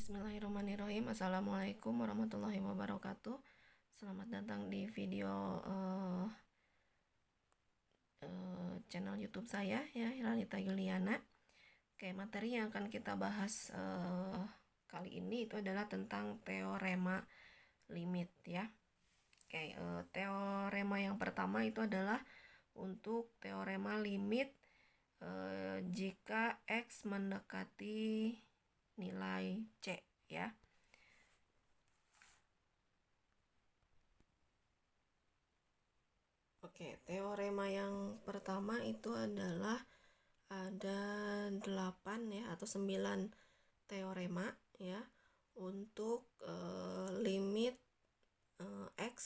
Bismillahirrahmanirrahim. Assalamualaikum warahmatullahi wabarakatuh. Selamat datang di video channel YouTube saya ya, Hiranita Yuliana. Oke, materi yang akan kita bahas kali ini itu adalah tentang teorema limit ya. Oke, teorema yang pertama itu adalah untuk teorema limit jika X mendekati nilai C ya. Oke, teorema yang pertama itu adalah ada 8 ya atau 9 teorema ya untuk limit X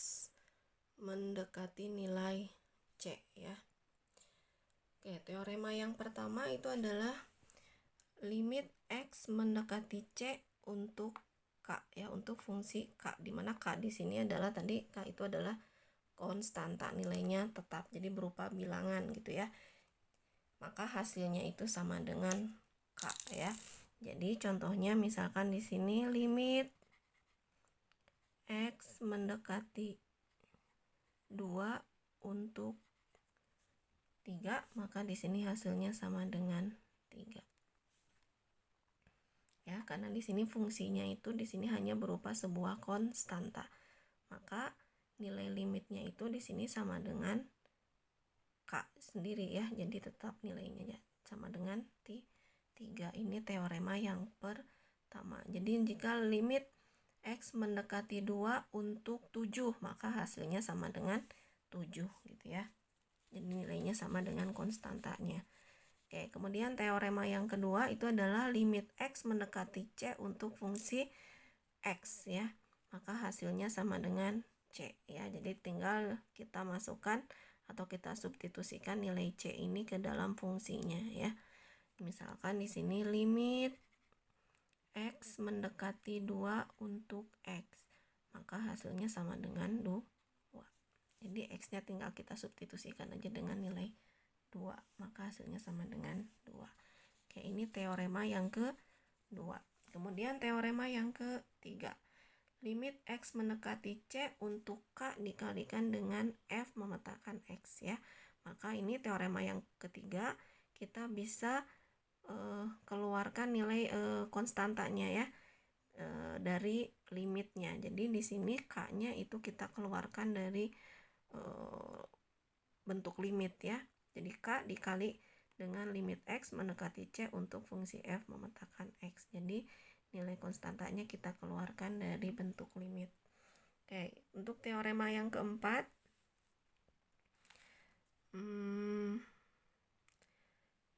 mendekati nilai C ya. Oke, teorema yang pertama itu adalah limit X mendekati C untuk K ya, untuk fungsi K, di mana K di sini adalah tadi K itu adalah konstanta, nilainya tetap, jadi berupa bilangan gitu ya. Maka hasilnya itu sama dengan K ya. Jadi contohnya misalkan di sini limit X mendekati 2 untuk 3, maka di sini hasilnya sama dengan 3. Ya, karena di sini fungsinya itu di sini hanya berupa sebuah konstanta. Maka nilai limitnya itu di sini sama dengan K sendiri ya. Jadi tetap nilainya sama dengan 3. Ini teorema yang pertama. Jadi jika limit X mendekati 2 untuk 7, maka hasilnya sama dengan 7 gitu ya. Jadi nilainya sama dengan konstantanya. Oke, kemudian teorema yang kedua itu adalah limit X mendekati C untuk fungsi X ya. Maka hasilnya sama dengan C ya. Jadi tinggal kita masukkan atau kita substitusikan nilai C ini ke dalam fungsinya ya. Misalkan di sini limit X mendekati 2 untuk X. Maka hasilnya sama dengan 2. Jadi X-nya tinggal kita substitusikan aja dengan nilai 2, maka hasilnya sama dengan 2. Oke, ini teorema yang kedua. Kemudian teorema yang ketiga, limit X mendekati C untuk K dikalikan dengan F memetakan X ya. Maka ini teorema yang ketiga, kita bisa keluarkan nilai konstantanya ya dari limitnya. Jadi di sini K-nya itu kita keluarkan dari bentuk limit ya. Jadi K dikali dengan limit X mendekati C untuk fungsi F memetakan X. Jadi nilai konstantanya kita keluarkan dari bentuk limit. Oke, untuk teorema yang keempat,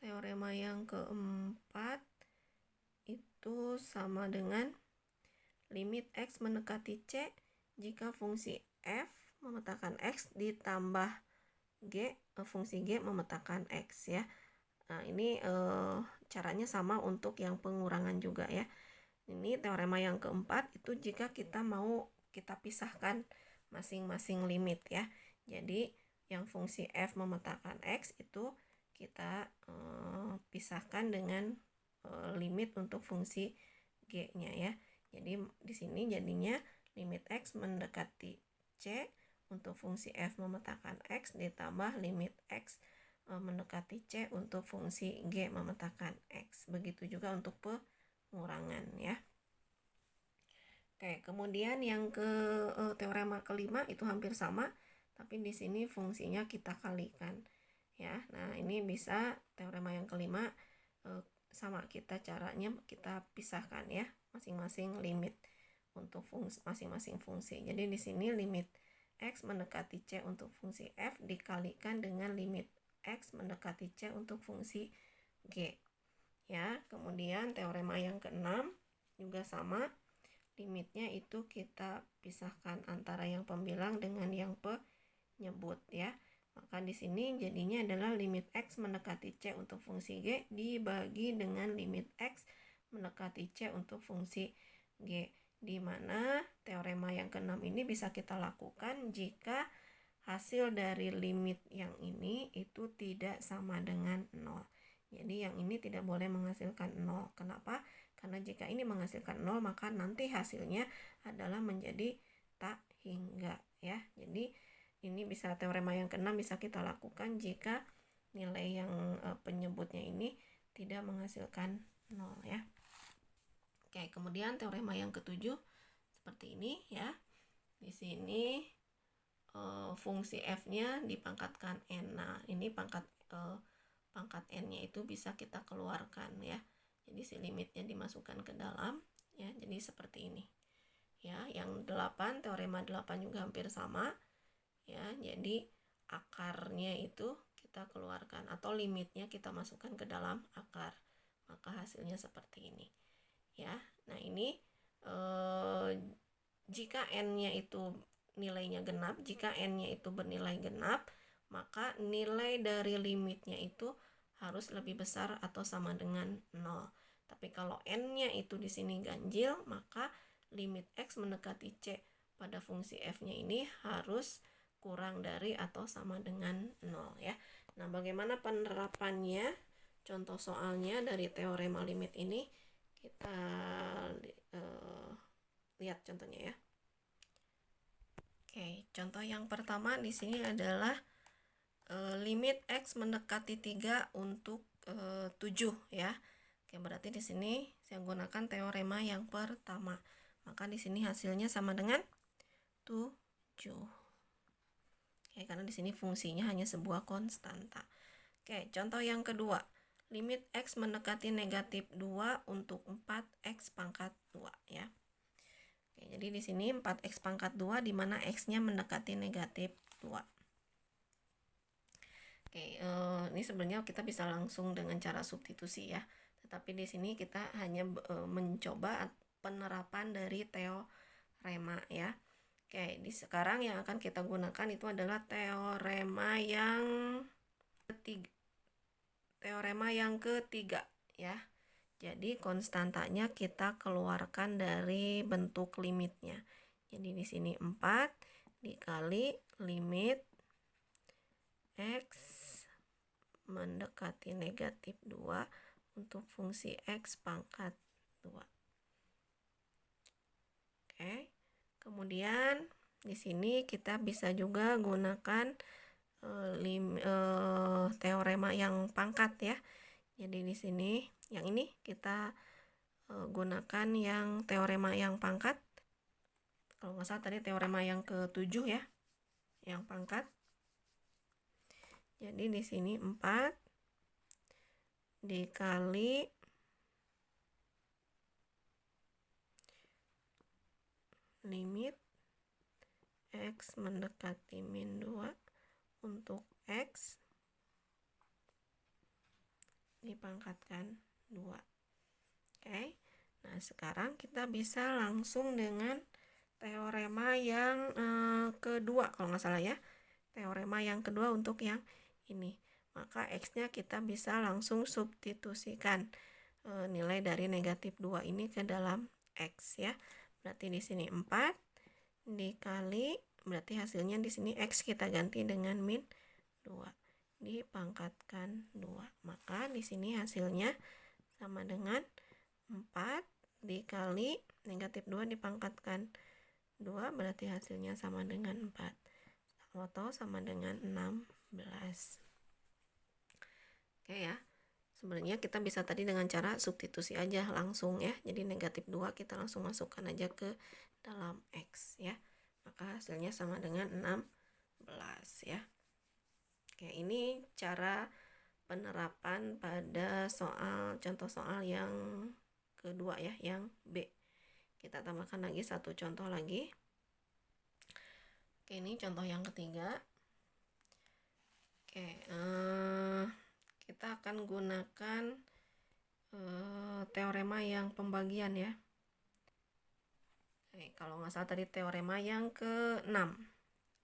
teorema yang keempat itu sama dengan limit X mendekati C jika fungsi F memetakan X ditambah G, fungsi G memetakan X ya. Nah, ini caranya sama untuk yang pengurangan juga ya. Ini teorema yang keempat itu jika kita mau kita pisahkan masing-masing limit ya. Jadi yang fungsi F memetakan X itu kita pisahkan dengan limit untuk fungsi G-nya ya. Jadi di sini jadinya limit X mendekati C untuk fungsi F memetakan X ditambah limit X mendekati C untuk fungsi G memetakan X. Begitu juga untuk pengurangan ya. Oke, kemudian yang ke teorema kelima itu hampir sama, tapi di sini fungsinya kita kalikan ya. Nah, ini bisa teorema yang kelima sama, kita caranya kita pisahkan ya masing-masing limit untuk masing-masing fungsi. Jadi di sini limit X mendekati C untuk fungsi F dikalikan dengan limit X mendekati C untuk fungsi G ya. Kemudian teorema yang keenam juga sama, limitnya itu kita pisahkan antara yang pembilang dengan yang penyebut ya. Maka di sini jadinya adalah limit X mendekati C untuk fungsi G dibagi dengan limit X mendekati C untuk fungsi G, di mana teorema yang keenam ini bisa kita lakukan jika hasil dari limit yang ini itu tidak sama dengan 0. Jadi yang ini tidak boleh menghasilkan 0. Kenapa? Karena jika ini menghasilkan 0, maka nanti hasilnya adalah menjadi tak hingga ya. Jadi ini bisa teorema yang keenam bisa kita lakukan jika nilai yang penyebutnya ini tidak menghasilkan 0 ya. Oke, kemudian teorema yang ketujuh seperti ini ya. Di sini fungsi f-nya dipangkatkan n. Nah, ini pangkat n-nya itu bisa kita keluarkan ya. Jadi si limitnya dimasukkan ke dalam ya. Jadi seperti ini. Ya, yang 8, teorema 8 juga hampir sama. Ya, jadi akarnya itu kita keluarkan atau limitnya kita masukkan ke dalam akar. Maka hasilnya seperti ini. Ya. Nah, ini jika n-nya itu nilainya genap, jika n-nya itu bernilai genap, maka nilai dari limitnya itu harus lebih besar atau sama dengan 0. Tapi kalau n-nya itu di sini ganjil, maka limit x mendekati c pada fungsi f-nya ini harus kurang dari atau sama dengan 0 ya. Nah, bagaimana penerapannya? Contoh soalnya dari teorema limit ini kita lihat contohnya ya. Oke, contoh yang pertama di sini adalah limit x mendekati 3 untuk 7 ya. Oke, berarti di sini saya gunakan teorema yang pertama. Maka di sini hasilnya sama dengan 7. Oke, karena di sini fungsinya hanya sebuah konstanta. Oke, contoh yang kedua. Limit x mendekati negatif 2 untuk 4x pangkat 2 ya. Oke, jadi di sini 4x pangkat 2 di mana x-nya mendekati negatif 2. Oke, ini sebenarnya kita bisa langsung dengan cara substitusi ya. Tetapi di sini kita hanya mencoba penerapan dari teorema ya. Oke, sekarang yang akan kita gunakan itu adalah teorema yang ketiga. Teorema yang ketiga ya. Jadi konstantanya kita keluarkan dari bentuk limitnya. Jadi di sini 4 dikali limit x mendekati negatif 2 untuk fungsi x pangkat 2. Oke. Kemudian di sini kita bisa juga gunakan teorema yang pangkat ya. Jadi di sini yang ini kita gunakan yang teorema yang pangkat. Kalau nggak salah tadi teorema yang ke-7 ya, yang pangkat. Jadi di sini 4 dikali limit x mendekati min 2 untuk x dipangkatkan 2. Oke. Nah, sekarang kita bisa langsung dengan teorema yang kedua kalau nggak salah ya. Teorema yang kedua untuk yang ini. Maka x-nya kita bisa langsung substitusikan nilai dari negatif 2 ini ke dalam x ya. Berarti di sini 4 dikali, berarti hasilnya di sini x kita ganti dengan min 2 dipangkatkan 2. Maka di sini hasilnya sama dengan 4 dikali negatif 2 dipangkatkan 2, berarti hasilnya sama dengan 4 atau sama dengan 16. Oke ya. Sebenarnya kita bisa tadi dengan cara substitusi aja langsung ya. Jadi negatif 2 kita langsung masukkan aja ke dalam x ya. Maka hasilnya sama dengan 16 ya. Oke, ini cara penerapan pada contoh soal yang kedua ya, yang B. Kita tambahkan lagi satu contoh lagi. Oke, ini contoh yang ketiga. Oke, kita akan gunakan teorema yang pembagian ya. Oke, kalau nggak salah tadi teorema yang ke-6.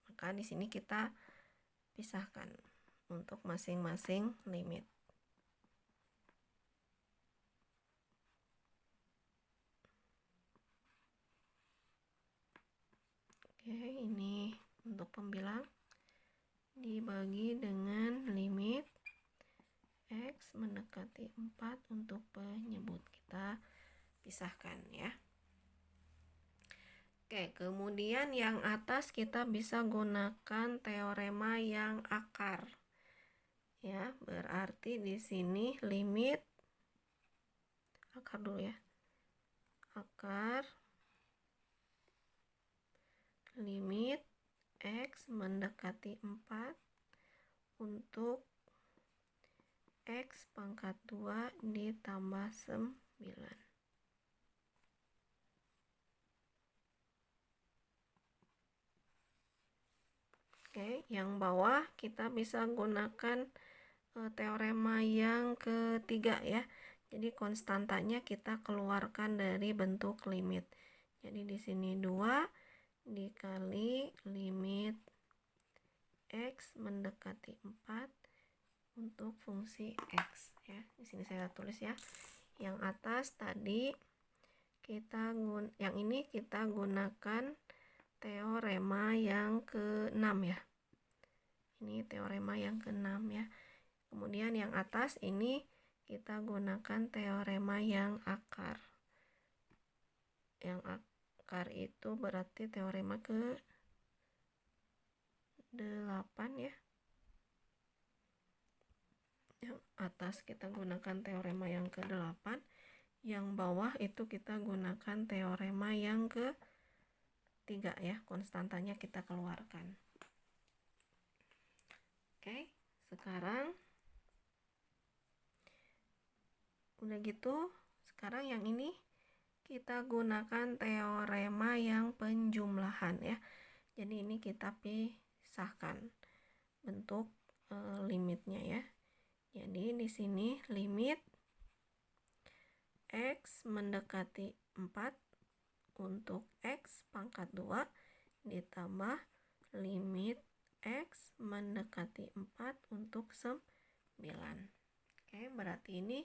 Maka di sini kita pisahkan untuk masing-masing limit. Oke, ini untuk pembilang dibagi dengan limit x mendekati 4 untuk penyebut. Kita pisahkan ya. Oke, kemudian yang atas kita bisa gunakan teorema yang akar. Ya, berarti di sini limit akar dulu ya. Akar limit X mendekati 4 untuk X pangkat 2 ditambah 9. Oke, yang bawah kita bisa gunakan teorema yang ketiga ya. Jadi konstantanya kita keluarkan dari bentuk limit. Jadi di sini 2 dikali limit X mendekati 4 untuk fungsi X ya. Di sini saya tulis ya. Yang atas tadi yang ini kita gunakan teorema yang ke-6 ya. Ini teorema yang ke-6 ya. Kemudian yang atas ini kita gunakan teorema yang akar. Yang akar itu berarti teorema ke-8 ya. Yang atas kita gunakan teorema yang ke-8. Yang bawah itu kita gunakan teorema yang ke-3 ya. Konstantanya kita keluarkan. Oke, sekarang udah gitu, sekarang yang ini kita gunakan teorema yang penjumlahan ya. Jadi ini kita pisahkan bentuk limitnya ya. Jadi di sini limit X mendekati 4 untuk X pangkat 2 ditambah limit X mendekati 4 untuk 9. Oke, berarti ini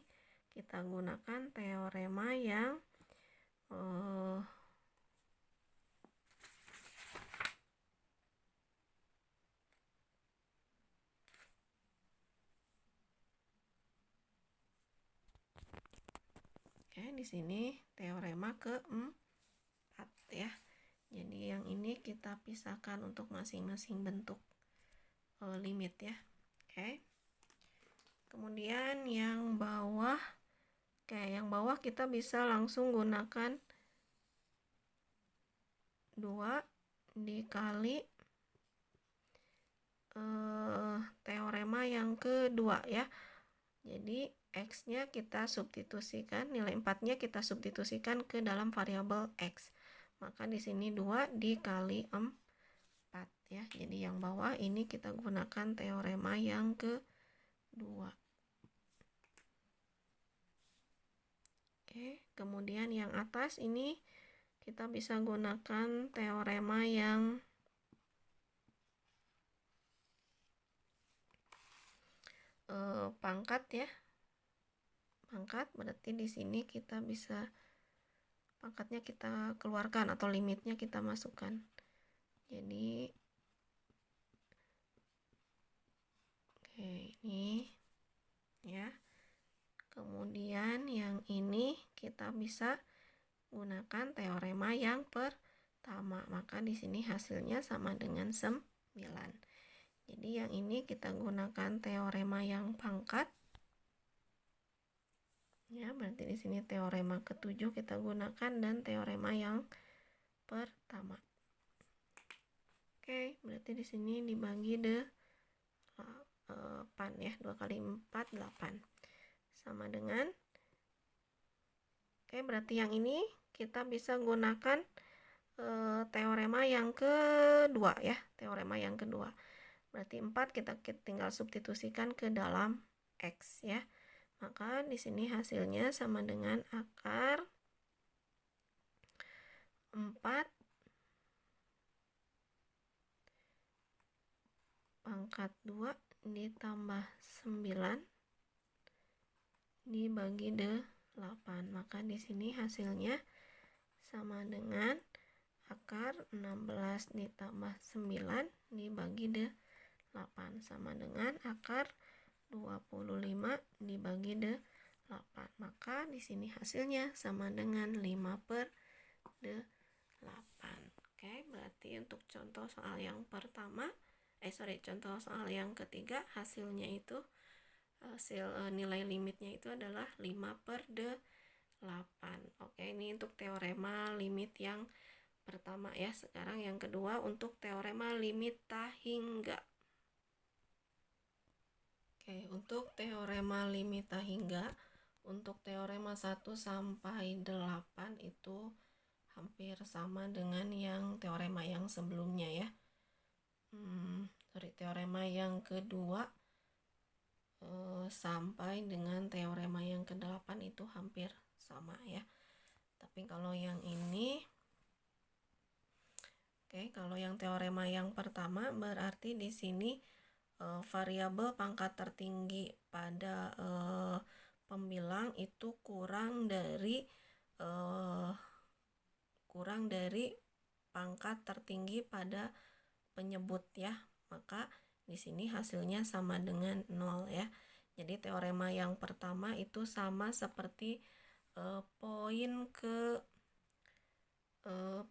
kita gunakan teorema yang di sini teorema ke-4 ya. Jadi yang ini kita pisahkan untuk masing-masing bentuk limit ya. Oke. Kemudian yang bawah, yang bawah kita bisa langsung gunakan 2 dikali teorema yang kedua ya. Jadi X-nya kita substitusikan, nilai 4-nya kita substitusikan ke dalam variabel X. Maka di sini 2 dikali 4 ya. Jadi yang bawah ini kita gunakan teorema yang kedua. Oke, kemudian yang atas ini kita bisa gunakan teorema yang pangkat ya. Pangkat berarti di sini kita bisa pangkatnya kita keluarkan atau limitnya kita masukkan. Jadi oke, ini ya. Kemudian yang ini kita bisa gunakan teorema yang pertama. Maka di sini hasilnya sama dengan 9. Jadi yang ini kita gunakan teorema yang pangkat. Ya, berarti di sini teorema ke-7 kita gunakan dan teorema yang pertama. Oke, berarti di sini dibagi 8 ya. 2 kali 4 8. Sama dengan berarti yang ini kita bisa gunakan teorema yang kedua ya. Teorema yang kedua. Berarti 4 kita tinggal substitusikan ke dalam X ya. Maka di sini hasilnya sama dengan akar 4 pangkat 2 ditambah 9 dibagi 8. Maka di sini hasilnya sama dengan akar 16 ditambah 9 dibagi 8 sama dengan akar 25 dibagi 8. Maka di sini hasilnya sama dengan 5/8. Oke, berarti untuk contoh soal yang pertama, contoh soal yang ketiga, hasilnya itu nilai limitnya itu adalah 5/8. Oke, ini untuk teorema limit yang pertama ya. Sekarang yang kedua untuk teorema limit tak hingga. Oke, untuk teorema limit tak hingga, untuk teorema 1 sampai 8 itu hampir sama dengan yang teorema yang sebelumnya ya. Teorema yang kedua sampai dengan teorema yang ke-8 itu hampir sama ya. Tapi kalau yang ini, kalau yang teorema yang pertama berarti di sini variabel pangkat tertinggi pada pembilang itu kurang dari pangkat tertinggi pada penyebut ya. Maka di sini hasilnya sama dengan 0 ya. Jadi teorema yang pertama itu sama seperti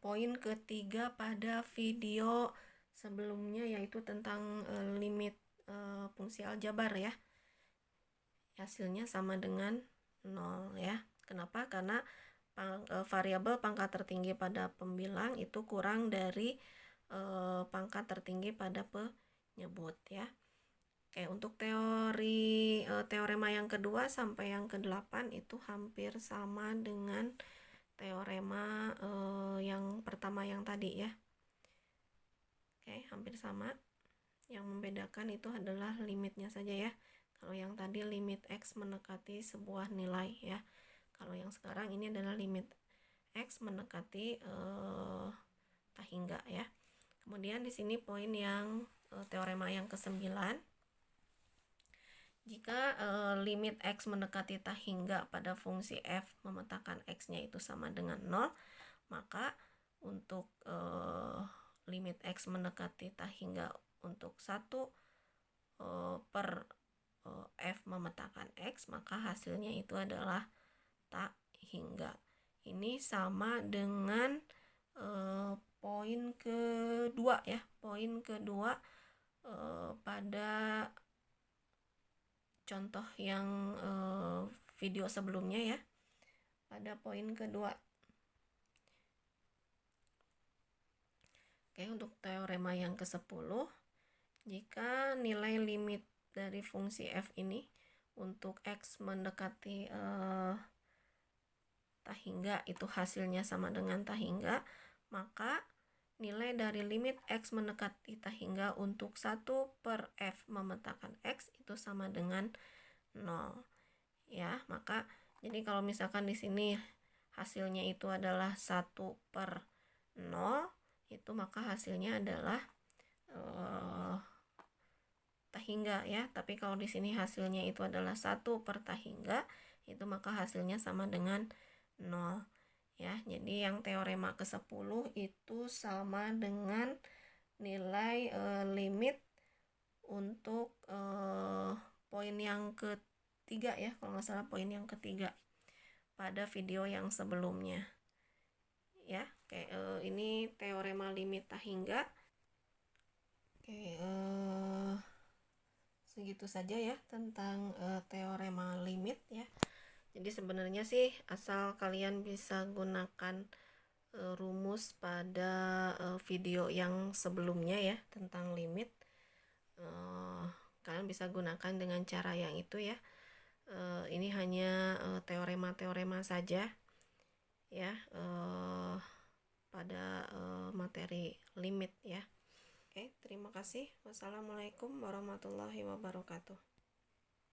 poin ketiga pada video sebelumnya, yaitu tentang limit fungsi aljabar ya. Hasilnya sama dengan 0 ya. Kenapa? Karena variabel pangkat tertinggi pada pembilang itu kurang dari pangkat tertinggi pada penyebut ya. Oke, untuk teorema yang kedua sampai yang ke-8 itu hampir sama dengan teorema yang pertama yang tadi ya. Oke, hampir sama. Yang membedakan itu adalah limitnya saja ya. Kalau yang tadi limit X mendekati sebuah nilai ya. Kalau yang sekarang ini adalah limit X mendekati tak hingga ya. Kemudian di sini poin yang teorema yang ke-9. Jika limit X mendekati tak hingga pada fungsi f memetakan X-nya itu sama dengan 0, maka untuk limit X mendekati tak hingga untuk 1 per f memetakan X, maka hasilnya itu adalah tak hingga. Ini sama dengan poin kedua ya. Poin kedua pada contoh yang video sebelumnya ya. Pada poin kedua. Oke, untuk teorema yang ke-10, jika nilai limit dari fungsi f ini untuk X mendekati tak hingga itu hasilnya sama dengan tak hingga, maka nilai dari limit X mendekati tak hingga untuk 1 per F memetakan X itu sama dengan 0 ya. Maka jadi kalau misalkan di sini hasilnya itu adalah 1 per 0, itu maka hasilnya adalah tak hingga ya. Tapi kalau di sini hasilnya itu adalah 1 per tak hingga, itu maka hasilnya sama dengan 0 ya. Jadi yang teorema ke-10 itu sama dengan nilai limit untuk poin yang ketiga ya, kalau nggak salah poin yang ketiga pada video yang sebelumnya ya. Oke, ini teorema limit tak hingga. Oke, segitu saja ya tentang teorema limit ya. Jadi sebenarnya sih asal kalian bisa gunakan rumus pada video yang sebelumnya ya tentang limit, kalian bisa gunakan dengan cara yang itu ya. Ini hanya teorema-teorema saja ya pada materi limit ya. Oke, terima kasih. Wassalamualaikum warahmatullahi wabarakatuh.